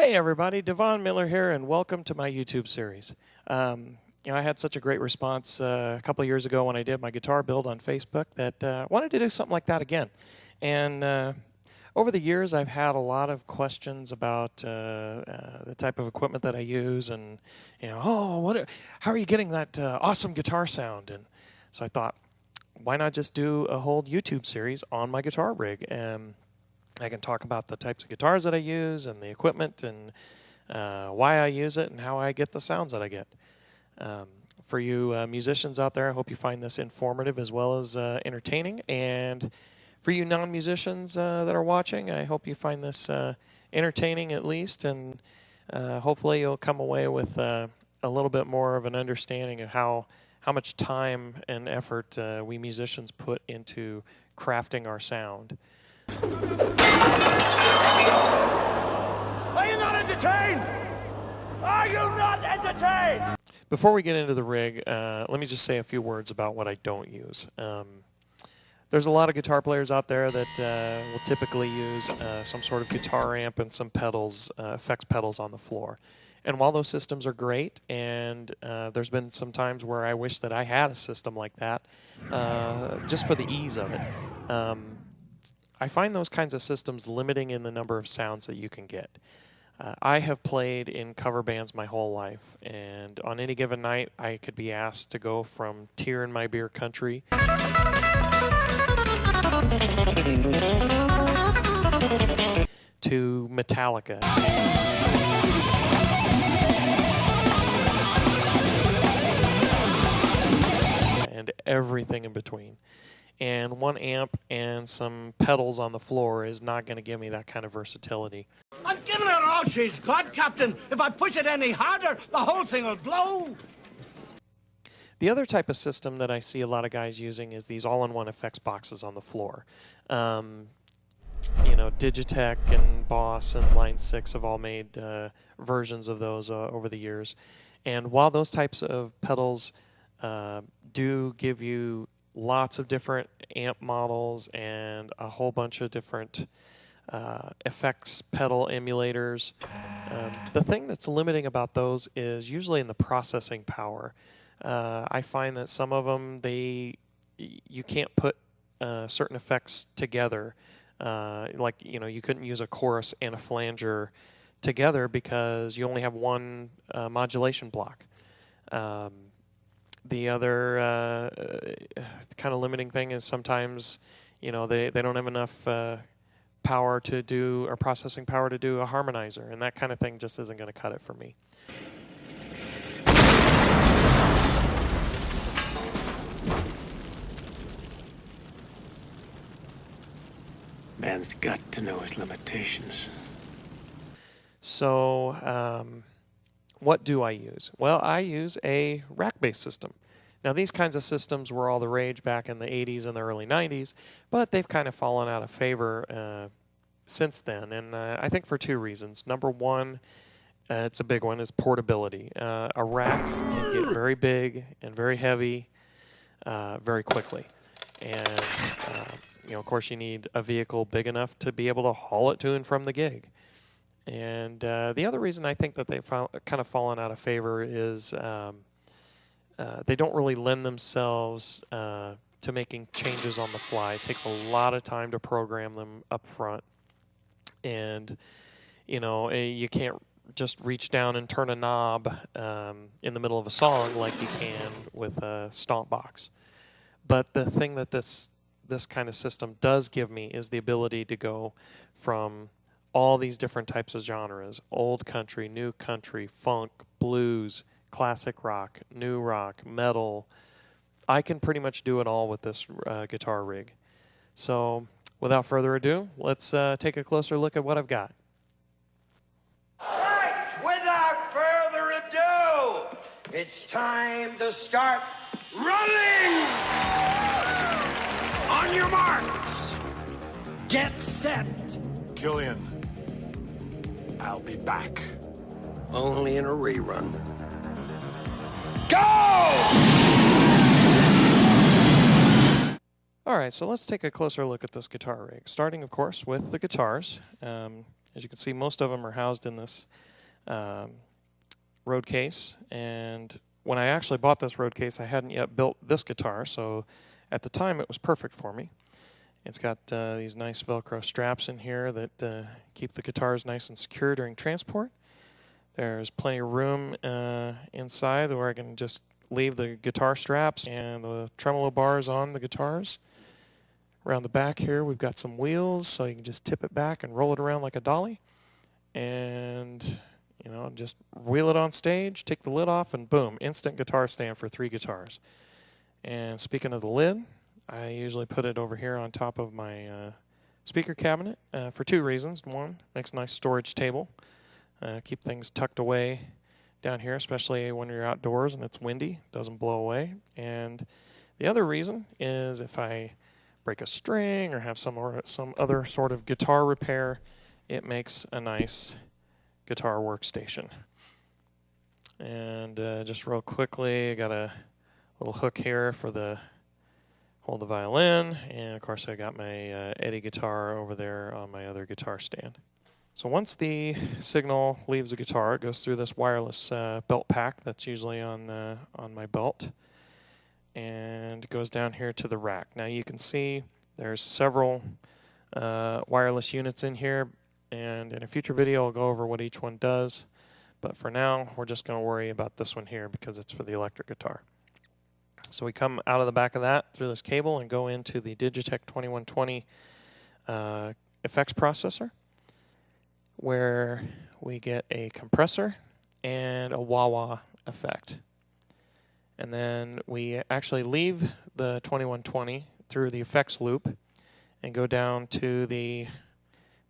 Hey everybody, Devon Miller here, and welcome to my YouTube series. I had such a great response a couple of years ago when I did my guitar build on Facebook that I wanted to do something like that again. And over the years, I've had a lot of questions about the type of equipment that I use, and how are you getting that awesome guitar sound? And so I thought, why not just do a whole YouTube series on my guitar rig? I can talk about the types of guitars that I use and the equipment and why I use it and how I get the sounds that I get. For you musicians out there, I hope you find this informative as well as entertaining. And for you non-musicians that are watching, I hope you find this entertaining at least, and hopefully you'll come away with a little bit more of an understanding of how much time and effort we musicians put into crafting our sound. Are you not entertained? Are you not entertained? Before we get into the rig, let me just say a few words about what I don't use. There's a lot of guitar players out there that will typically use some sort of guitar amp and some pedals, effects pedals on the floor. And while those systems are great, and there's been some times where I wish that I had a system like that, just for the ease of it. I find those kinds of systems limiting in the number of sounds that you can get. I have played in cover bands my whole life, and on any given night I could be asked to go from Tear in My Beer Country to Metallica. And everything in between. And one amp and some pedals on the floor is not going to give me that kind of versatility. I'm giving her all she's got, Captain. If I push it any harder, the whole thing will blow. The other type of system that I see a lot of guys using is these all-in-one effects boxes on the floor. Digitech and Boss and Line 6 have all made versions of those over the years. And while those types of pedals do give you lots of different amp models and a whole bunch of different effects pedal emulators, the thing that's limiting about those is usually in the processing power. I find that some of them, you can't put certain effects together. You couldn't use a chorus and a flanger together because you only have one modulation block. The other kind of limiting thing is sometimes, they don't have enough power to do, or processing power to do a harmonizer, and that kind of thing just isn't going to cut it for me. Man's got to know his limitations. So, what do I use? Well, I use a rack-based system. Now, these kinds of systems were all the rage back in the 80s and the early 90s, but they've kind of fallen out of favor since then, and I think for two reasons. Number one, it's a big one, is portability. A rack can get very big and very heavy very quickly. And, of course, you need a vehicle big enough to be able to haul it to and from the gig. And the other reason I think that they've kind of fallen out of favor is they don't really lend themselves to making changes on the fly. It takes a lot of time to program them up front. And, you can't just reach down and turn a knob in the middle of a song like you can with a stomp box. But the thing that this kind of system does give me is the ability to go from all these different types of genres: old country, new country, funk, blues, classic rock, new rock, metal. I can pretty much do it all with this guitar rig. So without further ado, let's take a closer look at what I've got. Right, without further ado, it's time to start running! On your marks, get set. Killian, I'll be back. Only in a rerun. Go! All right, so let's take a closer look at this guitar rig, starting, of course, with the guitars. As you can see, most of them are housed in this road case, and when I actually bought this road case, I hadn't yet built this guitar, so at the time it was perfect for me. It's got these nice Velcro straps in here that keep the guitars nice and secure during transport. There's plenty of room inside where I can just leave the guitar straps and the tremolo bars on the guitars. Around the back here we've got some wheels, so you can just tip it back and roll it around like a dolly. And just wheel it on stage, take the lid off, and boom, instant guitar stand for 3 guitars. And speaking of the lid, I usually put it over here on top of my speaker cabinet for 2 reasons. One, makes a nice storage table. Keep things tucked away down here, especially when you're outdoors and it's windy, doesn't blow away. And the other reason is if I break a string or have some other sort of guitar repair, it makes a nice guitar workstation. And just real quickly, I got a little hook here for the hold the violin, and of course I got my Eddie guitar over there on my other guitar stand. So once the signal leaves the guitar, it goes through this wireless belt pack that's usually on my belt, and goes down here to the rack. Now you can see there's several wireless units in here, and in a future video I'll go over what each one does, but for now we're just going to worry about this one here because it's for the electric guitar. So we come out of the back of that through this cable and go into the Digitech 2120 effects processor, where we get a compressor and a wah-wah effect. And then we actually leave the 2120 through the effects loop and go down to the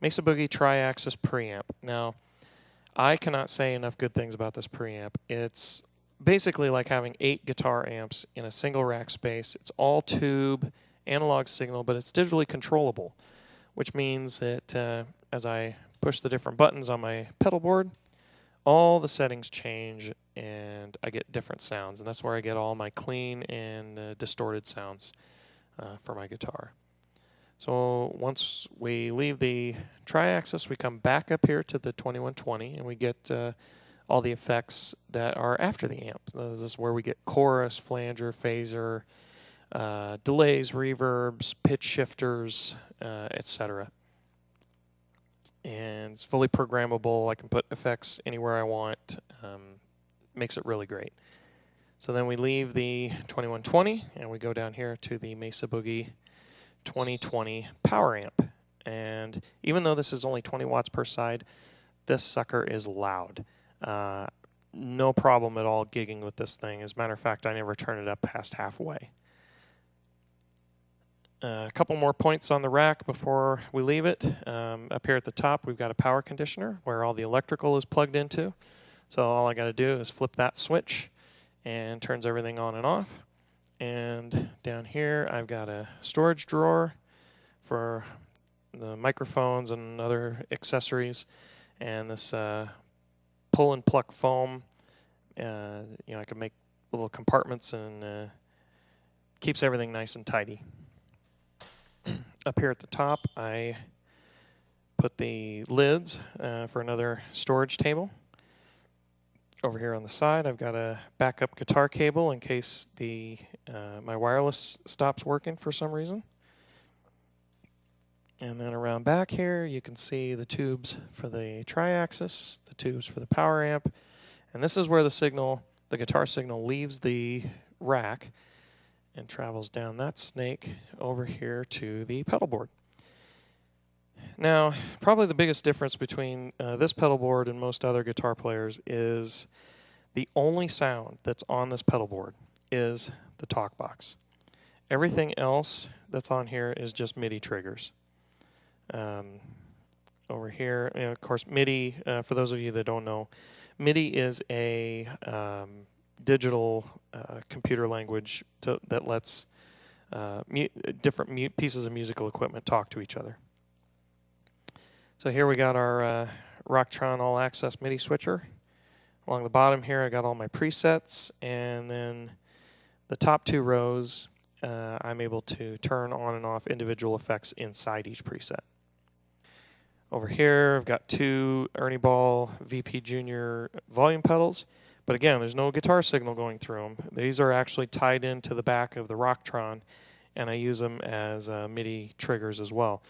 Mesa Boogie tri-axis preamp. Now, I cannot say enough good things about this preamp. It's basically like having 8 guitar amps in a single rack space. It's all tube, analog signal, but it's digitally controllable, which means that as I push the different buttons on my pedal board, all the settings change and I get different sounds, and that's where I get all my clean and distorted sounds for my guitar. So once we leave the tri-axis, we come back up here to the 2120 and we get all the effects that are after the amp. This is where we get chorus, flanger, phaser, delays, reverbs, pitch shifters, etc. And it's fully programmable. I can put effects anywhere I want. Makes it really great. So then we leave the 2120 and we go down here to the Mesa Boogie 2020 power amp. And even though this is only 20 watts per side, this sucker is loud. No problem at all gigging with this thing. As a matter of fact, I never turn it up past halfway. A couple more points on the rack before we leave it. Up here at the top, we've got a power conditioner where all the electrical is plugged into. So all I got to do is flip that switch and turns everything on and off. And down here, I've got a storage drawer for the microphones and other accessories, and this pull and pluck foam. I can make little compartments and keeps everything nice and tidy. Up here at the top, I put the lids for another storage table. Over here on the side, I've got a backup guitar cable in case my wireless stops working for some reason. And then around back here, you can see the tubes for the tri-axis, the tubes for the power amp, and this is where the guitar signal leaves the rack and travels down that snake over here to the pedal board. Now, probably the biggest difference between this pedal board and most other guitar players is the only sound that's on this pedal board is the talk box. Everything else that's on here is just MIDI triggers. Over here, of course, MIDI, for those of you that don't know, MIDI is a digital computer language that lets different pieces of musical equipment talk to each other. So here we got our Rocktron All Access MIDI switcher. Along the bottom here, I got all my presets, and then the top 2 rows, I'm able to turn on and off individual effects inside each preset. Over here, I've got 2 Ernie Ball VP Junior volume pedals. But again, there's no guitar signal going through them. These are actually tied into the back of the Rocktron, and I use them as MIDI triggers as well.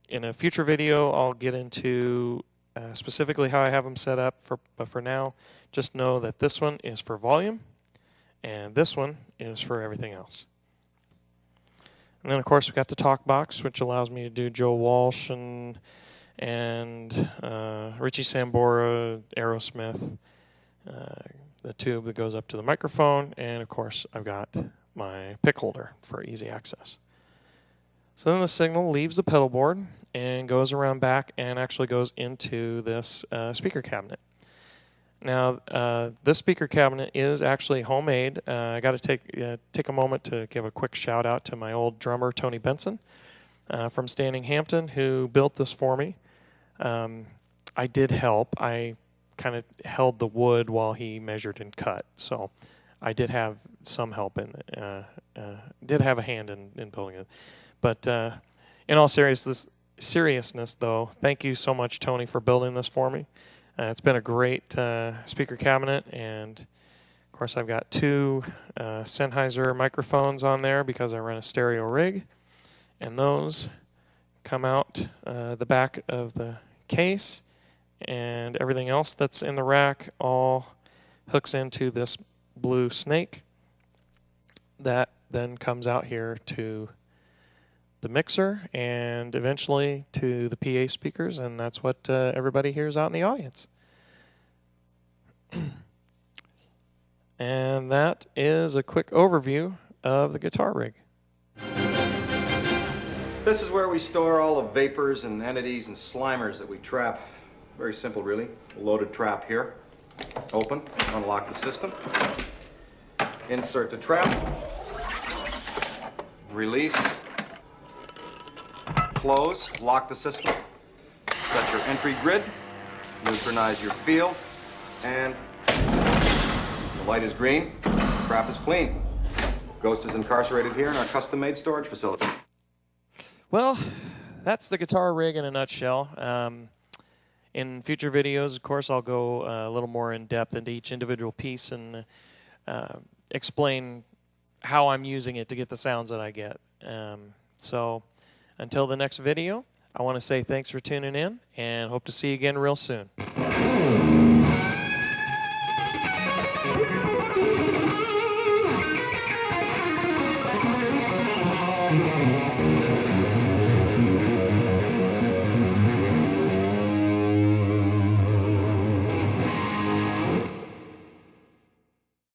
In a future video, I'll get into specifically how I have them set up, but for now, just know that this one is for volume, and this one is for everything else. And then, of course, we've got the talk box, which allows me to do Joe Walsh and Richie Sambora, Aerosmith, the tube that goes up to the microphone, and, of course, I've got my pick holder for easy access. So then the signal leaves the pedal board and goes around back and actually goes into this speaker cabinet. Now, this speaker cabinet is actually homemade. I got to take a moment to give a quick shout out to my old drummer, Tony Benson, from Standing Hampton, who built this for me. I did help. I kind of held the wood while he measured and cut, so I did have some help in it. Did have a hand in building it. But in all seriousness, though, thank you so much, Tony, for building this for me. It's been a great speaker cabinet, and of course I've got 2 Sennheiser microphones on there because I run a stereo rig, and those come out the back of the case, and everything else that's in the rack all hooks into this blue snake that then comes out here to the mixer and eventually to the PA speakers, and that's what everybody hears out in the audience. And that is a quick overview of the guitar rig. This is where we store all the vapors and entities and slimers that we trap. Very simple, really. A loaded trap here. Open, unlock the system. Insert the trap. Release. Close, lock the system. Set your entry grid. Neutronize your field. And the light is green. Trap is clean. Ghost is incarcerated here in our custom-made storage facility. Well, that's the guitar rig in a nutshell. In future videos, of course, I'll go a little more in depth into each individual piece and explain how I'm using it to get the sounds that I get. So until the next video, I want to say thanks for tuning in and hope to see you again real soon.